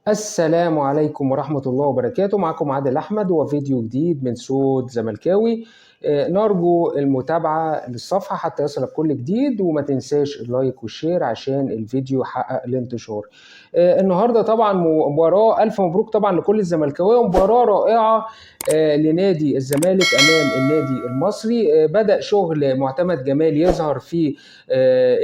السلام عليكم ورحمة الله وبركاته. معكم عادل أحمد وفيديو جديد من صوت زملكاوي. نرجو المتابعة للصفحة حتى يصلك كل جديد، وما تنساش اللايك والشير عشان الفيديو يحقق الانتشار. النهاردة طبعا مباراة، ألف مبروك طبعا لكل الزملكاوية، مباراة رائعة لنادي الزمالك أمام النادي المصري. بدأ شغل معتمد جمال يظهر في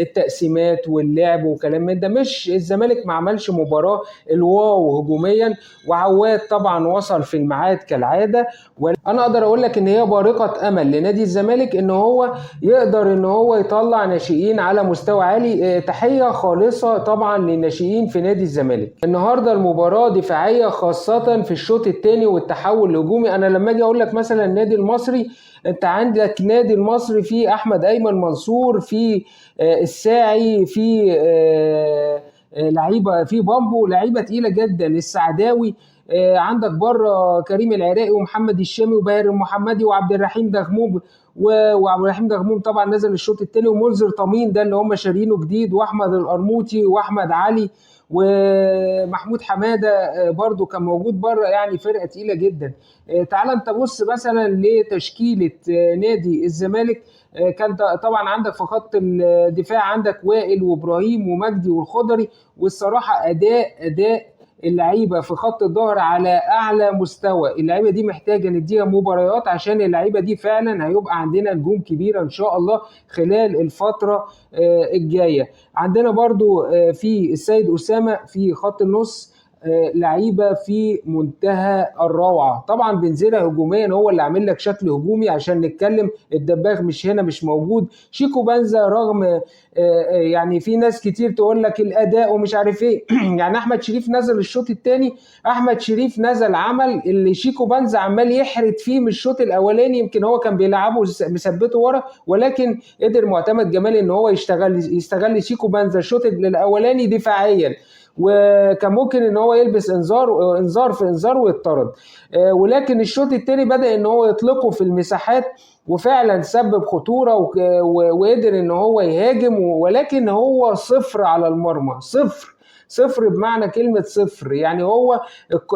التقسيمات واللعب وكلام من ده. مش الزمالك ما عملش مباراة الواو هجوميا، وعواد طبعا وصل في الميعاد كالعاده. وانا اقدر اقول لك ان هي بارقه امل لنادي الزمالك ان هو يقدر ان هو يطلع ناشئين على مستوى عالي. تحيه خالصه طبعا للناشئين في نادي الزمالك. النهارده المباراه دفاعيه خاصه في الشوط الثاني والتحول الهجومي. انا لما اجي اقول لك مثلا النادي المصري، انت عندك نادي المصري في احمد ايمن منصور، في الساعي، في لعيبه، في بامبو، لعيبه تقيله جدا، السعداوي. عندك بره كريم العراقي ومحمد الشامي وباهر المحمدي وعبد الرحيم دغموم. وعبد الرحيم دغموم طبعا نزل الشوط الثاني، ومنذر طمين ده اللي هم شارينه جديد، واحمد القرموطي واحمد علي ومحمود حماده برضو كان موجود بره. يعني فرقه تقيله جدا. تعال انت بص مثلا لتشكيله نادي الزمالك. كان طبعا عندك في خط الدفاع عندك وائل وابراهيم ومجدي والخضري. والصراحه اداء اللعيبه في خط الظهر على اعلى مستوى. اللعيبه دي محتاجه نديها مباريات، عشان اللعيبه دي فعلا هيبقى عندنا نجوم كبيره ان شاء الله خلال الفتره الجايه. عندنا برضو في السيد اسامه في خط النص، لعيبه في منتهى الروعه. طبعا بنزيرة هجوميا هو اللي عامل لك شكل هجومي عشان نتكلم. الدباغ مش هنا، مش موجود. شيكو بنزا رغم يعني في ناس كتير تقول لك الاداء ومش عارف ايه يعني احمد شريف نزل الشوط الثاني، احمد شريف نزل عمل اللي شيكو بنزا عمال يحرد فيه من الشوط الاولاني. يمكن هو كان بيلعبه مثبته ورا، ولكن قدر معتمد جمال ان هو يستغل شيكو بنزا الشوط الاولاني دفاعيا، وكان ممكن ان هو يلبس انذار في انذار ويطرد. ولكن الشوط الثاني بدأ ان هو يطلقه في المساحات، وفعلا سبب خطورة وقدر ان هو يهاجم. ولكن هو صفر على المرمى، صفر صفر بمعنى كلمة صفر. يعني هو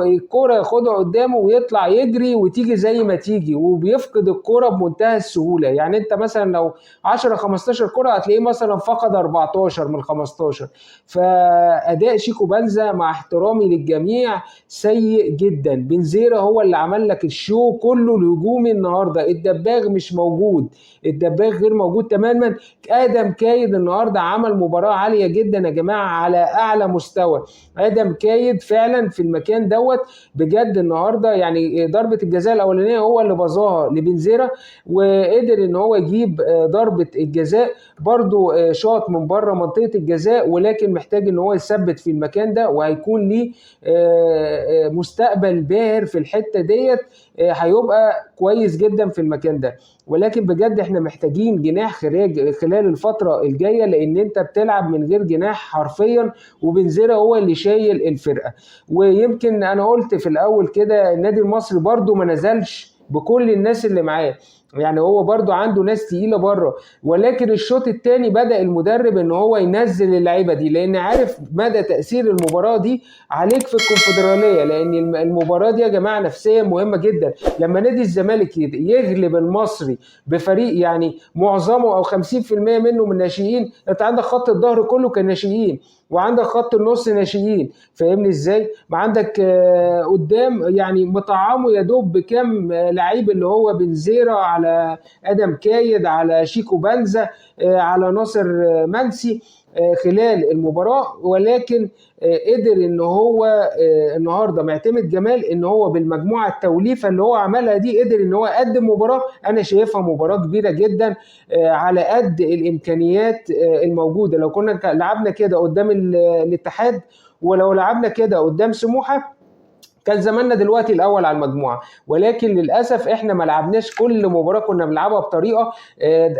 الكرة ياخدها قدامه ويطلع يجري وتيجي زي ما تيجي، وبيفقد الكرة بمنتهى السهولة. يعني انت مثلا لو 10 15 كرة هتلاقيه مثلا فقد 14 من 15. فأداء شيكو بنزا مع احترامي للجميع سيء جدا. بنزيرة هو اللي عمل لك الشو كله الهجومي النهارده. الدباغ مش موجود، الدباغ غير موجود تماما. ادم كايد النهارده عمل مباراه عاليه جدا يا جماعه، على اعلى مستوى. ادم كايد فعلا في المكان دوت بجد النهارده. يعني ضربه الجزاء الاولانيه هو اللي بظاها لبنزيرة، وقدر ان هو يجيب ضربه الجزاء برضو شاط من بره منطقه الجزاء. ولكن محتاج ان هو يثبت في المكان ده، وهيكون ليه مستقبل باهر في الحته ديت. هيبقى كويس جدا في المكان ده. ولكن بجد احنا محتاجين جناح خلال الفترة الجاية، لان انت بتلعب من غير جناح حرفيا، وبنزيرة هو اللي شايل الفرقة. ويمكن انا قلت في الاول كده النادي المصري برضو ما نزلش بكل الناس اللي معاه، يعني هو برضو عنده ناس تقيلة بره. ولكن الشوط الثاني بدأ المدرب ان هو ينزل اللعيبة دي، لان عارف مدى تأثير المباراة دي عليك في الكونفدرالية. لان المباراة دي يا جماعة نفسيا مهمة جدا. لما نادي الزمالك يغلب المصري بفريق يعني معظمه او 50% منه من ناشئين، انت عندك خط الظهر كله كان ناشئين، وعندك خط النص ناشئين. فاهمني ازاي؟ ما عندك قدام يعني مطعمه يا دوب بكام لعيب، اللي هو بنزيرة على ادم كايد على شيكو بنزا على ناصر منسي خلال المباراة. ولكن قدر ان هو النهارده معتمد جمال ان هو بالمجموعه التوليفه اللي هو عملها دي قدر ان هو يقدم مباراه انا شايفها مباراه كبيره جدا على قد الامكانيات الموجوده. لو كنا لعبنا كده قدام الاتحاد، ولو لعبنا كده قدام سموحه، كان زماننا دلوقتي الاول على المجموعه. ولكن للاسف احنا ما لعبناش كل مباراه كنا بنلعبها بطريقه.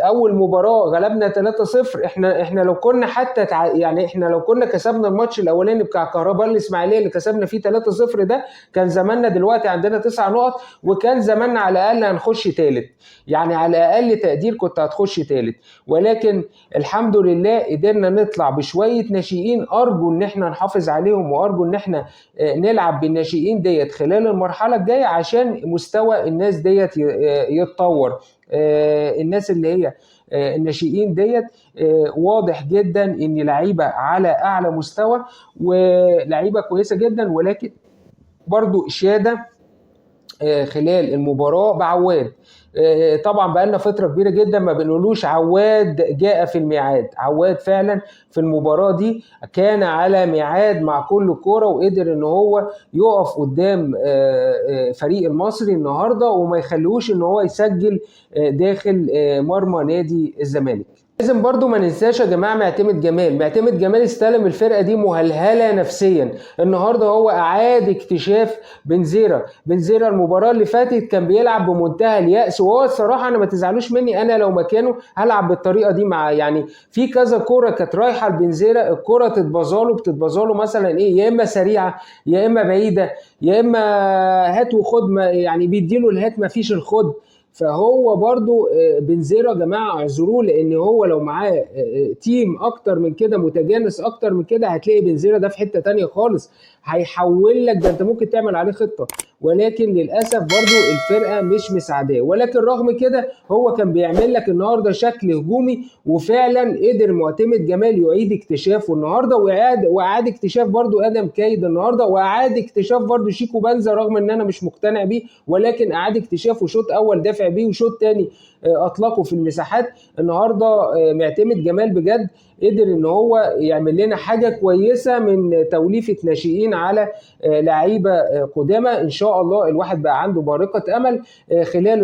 اول مباراه غلبنا 3-0. احنا لو كنا حتى يعني احنا لو كنا كسبنا الماتش الاولاني بتاع كهرباء الاسماعيليه اللي كسبنا فيه 3-0 ده، كان زماننا دلوقتي عندنا 9 نقط، وكان زماننا على الاقل هنخش ثالث. يعني على اقل تقدير كنت هتخش ثالث. ولكن الحمد لله قدرنا نطلع بشويه ناشئين، ارجو ان احنا نحافظ عليهم، وارجو ان احنا نلعب بالناشئين ديت خلال المرحله الجايه عشان مستوى الناس ديت يتطور. الناس اللي هي الناشئين ديت واضح جدا ان لعيبه على اعلى مستوى ولعيبه كويسه جدا. ولكن برضو اشاده خلال المباراه بعواد. طبعا بقالنا فتره كبيره جدا ما بنقولوش عواد جاء في الميعاد. عواد فعلا في المباراه دي كان على ميعاد مع كل كوره، وقدر ان هو يقف قدام فريق المصري النهارده وما يخلوش ان هو يسجل داخل مرمى نادي الزمالك. لازم برضو ما ننساش يا جماعه معتمد جمال استلم الفرقه دي مهلهله نفسيا. النهارده هو اعاد اكتشاف بنزيرا المباراه اللي فاتت كان بيلعب بمنتهى اليأس، وهو الصراحه انا ما تزعلوش مني، انا لو مكانه هلعب بالطريقه دي. مع يعني في كذا كوره كانت رايحه لبنزيرا، الكوره بتتبظاله مثلا ايه، يا اما سريعه يا اما بعيده يا اما هات وخد، يعني بيديله الهات ما فيش الخد. فهو برضو بنزيرا يا جماعه اعذروه، لان هو لو معاه تيم اكتر من كده متجانس اكتر من كده هتلاقي بنزيرا ده في حته تانية خالص، هيحول لك، ده انت ممكن تعمل عليه خطه. ولكن للاسف برضو الفرقه مش مساعداه. ولكن رغم كده هو كان بيعمل لك النهارده شكل هجومي، وفعلا قدر معتمد جمال يعيد اكتشافه النهارده، واعاد اكتشاف برضو ادم كايد النهارده، واعاد اكتشاف برضو شيكو بنزا رغم ان انا مش مقتنع بيه، ولكن اعاد اكتشافه شوط اول دافع بيه وشوط تاني اطلقه في المساحات. النهارده معتمد جمال بجد قدر ان هو يعمل لنا حاجه كويسه من توليفه ناشئين على لعيبه قدامى. ان شاء الله الواحد بقى عنده بارقه امل خلال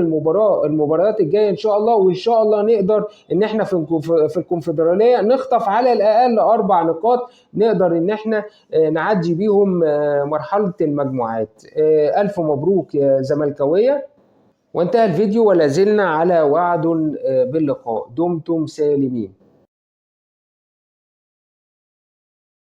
المباريات الجايه ان شاء الله. وان شاء الله نقدر ان احنا في الكونفدراليه نخطف على الاقل 4 نقاط نقدر ان احنا نعدي بيهم مرحله المجموعات. الف مبروك يا زملكاويه. وانتهى الفيديو ولا زلنا على وعد باللقاء. دمتم سالمين.